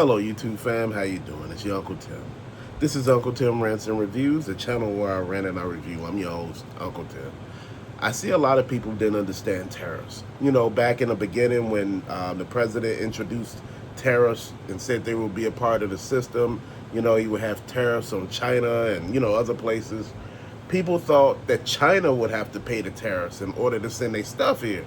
Hello YouTube fam, how you doing? It's your Uncle Tim. This is Uncle Tim Rants and Reviews, the channel where I rant and I review. I'm your host, Uncle Tim. I see a lot of people didn't understand tariffs. Back in the beginning when the president introduced tariffs and said they would be a part of the system, he would have tariffs on China and, other places. People thought that China would have to pay the tariffs in order to send their stuff here.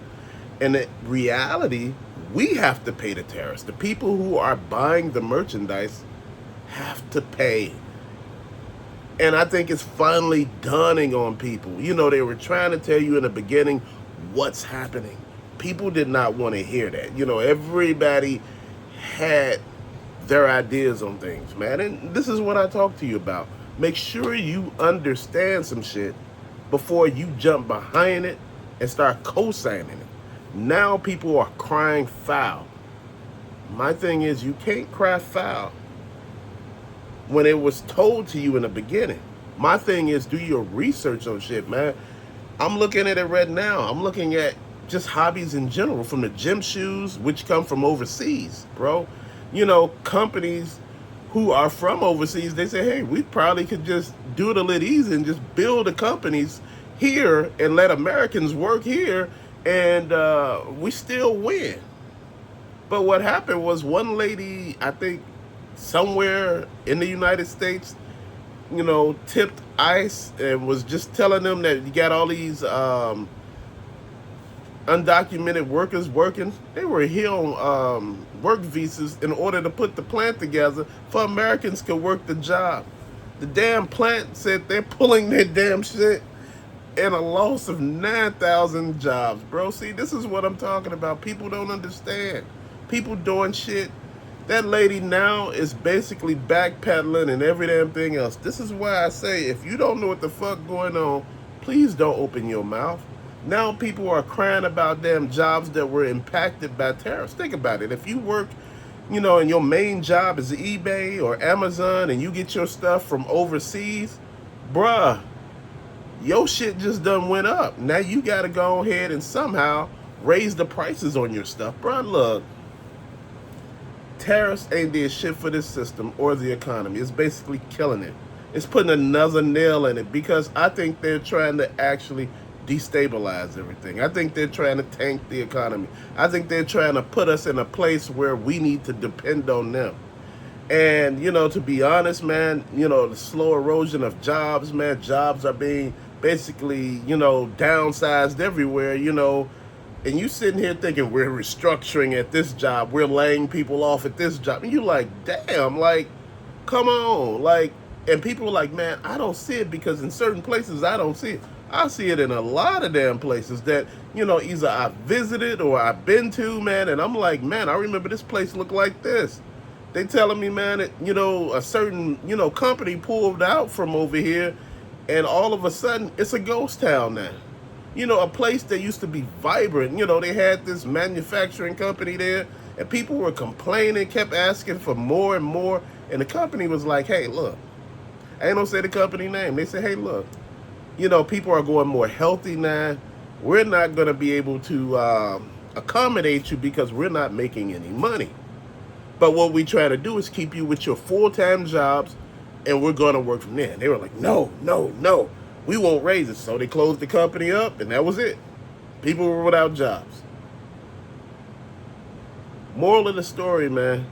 And in reality, we have to pay the tariffs. The people who are buying the merchandise have to pay. And I think it's finally dawning on people. They were trying to tell you in the beginning what's happening. People did not want to hear that. Everybody had their ideas on things, man. And this is what I talk to you about. Make sure you understand some shit before you jump behind it and start co-signing it. Now people are crying foul. My thing is, you can't cry foul when it was told to you in the beginning. My thing is, do your research on shit, man. I'm looking at it right now. I'm looking at just hobbies in general, from the gym shoes, which come from overseas, bro. Companies who are from overseas, they say, hey, we probably could just do it a little easy and just build the companies here and let Americans work here, and we still win. But what happened was, one lady, I think somewhere in the United States, tipped ICE and was just telling them that you got all these undocumented workers working. They were here on work visas in order to put the plant together for Americans could work the job. The damn plant said they're pulling their damn shit, and a loss of 9,000 jobs, bro. See, this is what I'm talking about. People don't understand. People doing shit. That lady now is basically backpedaling and every damn thing else. This is why I say, if you don't know what the fuck going on, please don't open your mouth. Now people are crying about damn jobs that were impacted by tariffs. Think about it. If you work, and your main job is eBay or Amazon, and you get your stuff from overseas, bruh, your shit just done went up. Now you gotta go ahead and somehow raise the prices on your stuff. Bro, look, tariffs ain't did shit for this system or the economy. It's basically killing it. It's putting another nail in it, because I think they're trying to actually destabilize everything. I think they're trying to tank the economy. I think they're trying to put us in a place where we need to depend on them. And, to be honest, man, the slow erosion of jobs, man, jobs are being basically, downsized everywhere, and you sitting here thinking we're restructuring at this job, we're laying people off at this job, and you like, damn, like, come on, like, and people are like, man, I don't see it, because in certain places I don't see it. I see it in a lot of damn places that, either I've visited or I've been to, man, and I'm like, man, I remember this place looked like this. They telling me, man, that, a certain, company pulled out from over here, and all of a sudden, it's a ghost town now. A place that used to be vibrant. They had this manufacturing company there, and people were complaining, kept asking for more and more, and the company was like, hey, look, I ain't gonna say the company name. They say, hey, look, people are going more healthy now. We're not gonna be able to accommodate you because we're not making any money. But what we try to do is keep you with your full-time jobs, and we're going to work from there. And they were like, no, no, no, we won't raise it. So they closed the company up, and that was it. People were without jobs. Moral of the story, man,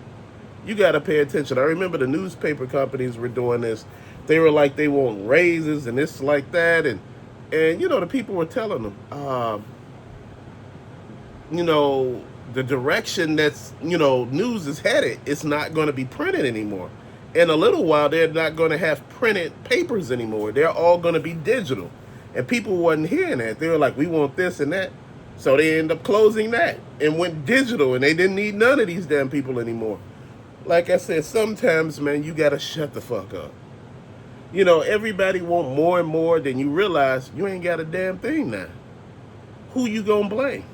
you got to pay attention. I remember the newspaper companies were doing this. They were like, they want raises and this like that. And the people were telling them, the direction that's, news is headed, it's not going to be printed anymore. In a little while, they're not going to have printed papers anymore. They're all going to be digital. And people wasn't hearing that. They were like, we want this and that. So they end up closing that and went digital, and they didn't need none of these damn people anymore. Like I said, sometimes, man, you got to shut the fuck up. Everybody want more and more, then you realize you ain't got a damn thing now. Who you going to blame?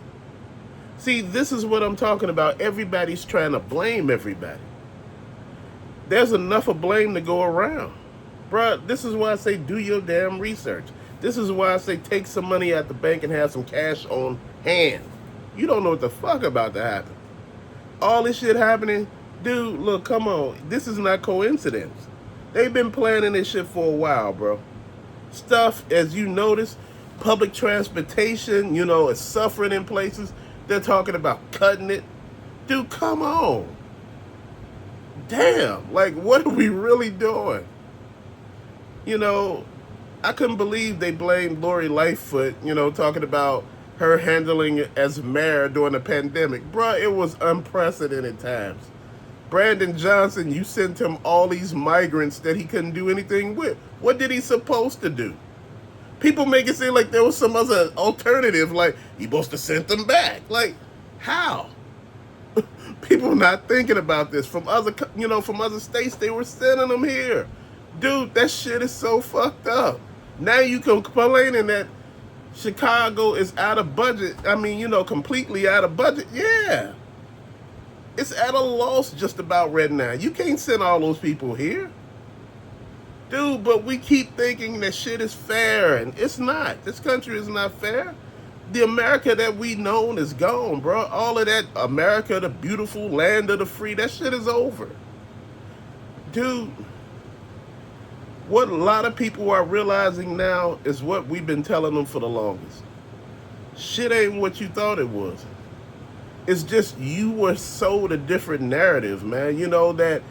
See, this is what I'm talking about. Everybody's trying to blame everybody. There's enough of blame to go around. Bruh, this is why I say do your damn research. This is why I say take some money at the bank and have some cash on hand. You don't know what the fuck about to happen. All this shit happening, Dude, look, come on. This is not coincidence. They've been planning this shit for a while, bro. Stuff, as you notice, public transportation, is suffering in places. They're talking about cutting it. Dude, come on. Damn. Like, what are we really doing? You know, I couldn't believe they blamed Lori Lightfoot, talking about her handling it as mayor during the pandemic. Bruh, it was unprecedented times. Brandon Johnson, you sent him all these migrants that he couldn't do anything with. What did he supposed to do? People make it seem like there was some other alternative, like he supposed to send them back. Like, how? People not thinking about this. From other states, they were sending them here. Dude, that shit is so fucked up. Now you complaining that Chicago is out of budget. I mean, completely out of budget. Yeah. It's at a loss just about right now. You can't send all those people here. Dude, but we keep thinking that shit is fair, and it's not. This country is not fair. The America that we known is gone, bro. All of that America, the beautiful land of the free, that shit is over. Dude, what a lot of people are realizing now is what we've been telling them for the longest. Shit ain't what you thought it was. It's just you were sold a different narrative, man. The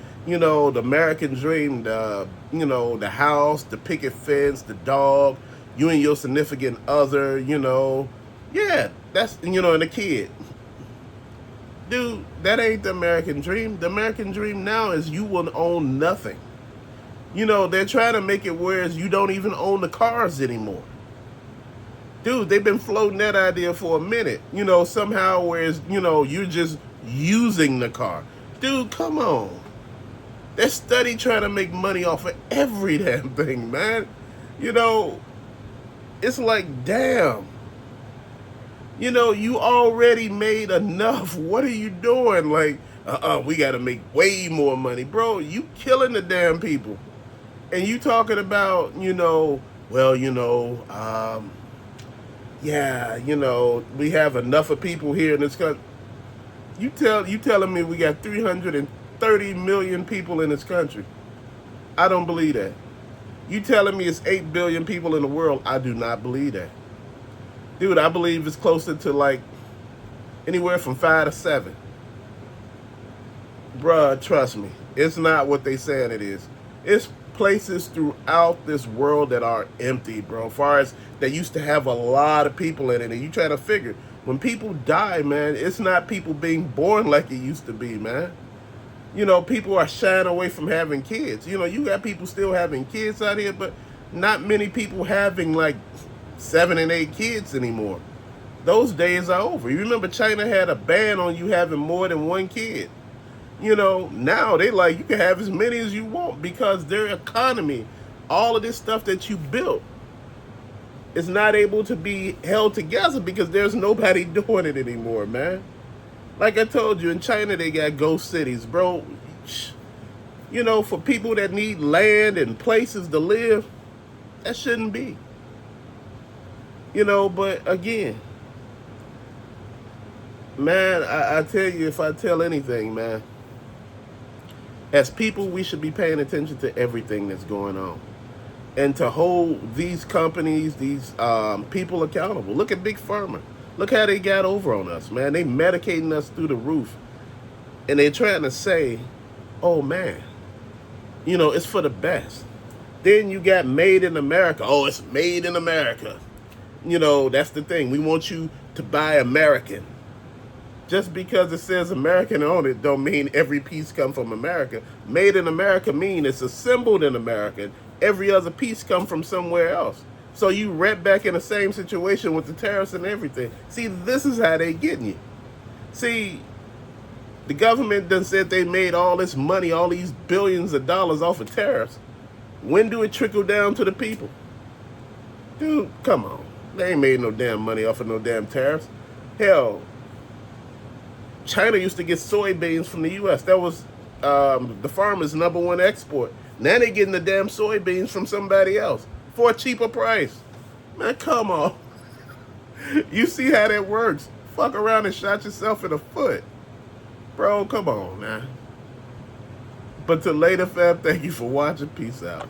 American dream, the house, the picket fence, the dog, you and your significant other, yeah, that's, and the kid. Dude, that ain't the American dream. The American dream now is you will own nothing. They're trying to make it whereas you don't even own the cars anymore. Dude, they've been floating that idea for a minute. Somehow whereas, you're just using the car. Dude, come on. They're steady trying to make money off of every damn thing, man. It's like, damn. You already made enough. What are you doing? Like, we got to make way more money. Bro, you killing the damn people. And you talking about, we have enough of people here in this country. You telling me we got 330 million people in this country? I don't believe that. You telling me it's 8 billion people in the world? I do not believe that. Dude, I believe it's closer to like anywhere from 5 to 7. Bruh, trust me. It's not what they saying it is. It's places throughout this world that are empty, bro. As far as they used to have a lot of people in it, and you try to figure, when people die, man, it's not people being born like it used to be, man. People are shying away from having kids. You got people still having kids out here, but not many people having like 7 and 8 kids anymore. Those days are over. You remember China had a ban on you having more than one kid. Now they like you can have as many as you want because their economy, all of this stuff that you built, is not able to be held together because there's nobody doing it anymore, man. Like I told you, in China they got ghost cities, bro. For people that need land and places to live, that shouldn't be. But again, man, I tell you, if I tell anything, man, as people, we should be paying attention to everything that's going on. And to hold these companies, these people accountable. Look at Big Pharma. Look how they got over on us, man. They medicating us through the roof. And they're trying to say, oh, man, it's for the best. Then you got made in America. Oh, it's made in America. That's the thing. We want you to buy American. Just because it says American on it don't mean every piece come from America. Made in America mean it's assembled in America. Every other piece come from somewhere else. So you right back in the same situation with the tariffs and everything. See, this is how they getting you. See, the government done said they made all this money, all these billions of dollars off of tariffs. When do it trickle down to the people? Dude, come on. They ain't made no damn money off of no damn tariffs. Hell, China used to get soybeans from the U.S. That was the farmers' #1 export. Now they getting the damn soybeans from somebody else for a cheaper price. Man, come on. You see how that works. Fuck around and shot yourself in the foot. Bro, come on, man. But till later, fam, thank you for watching. Peace out.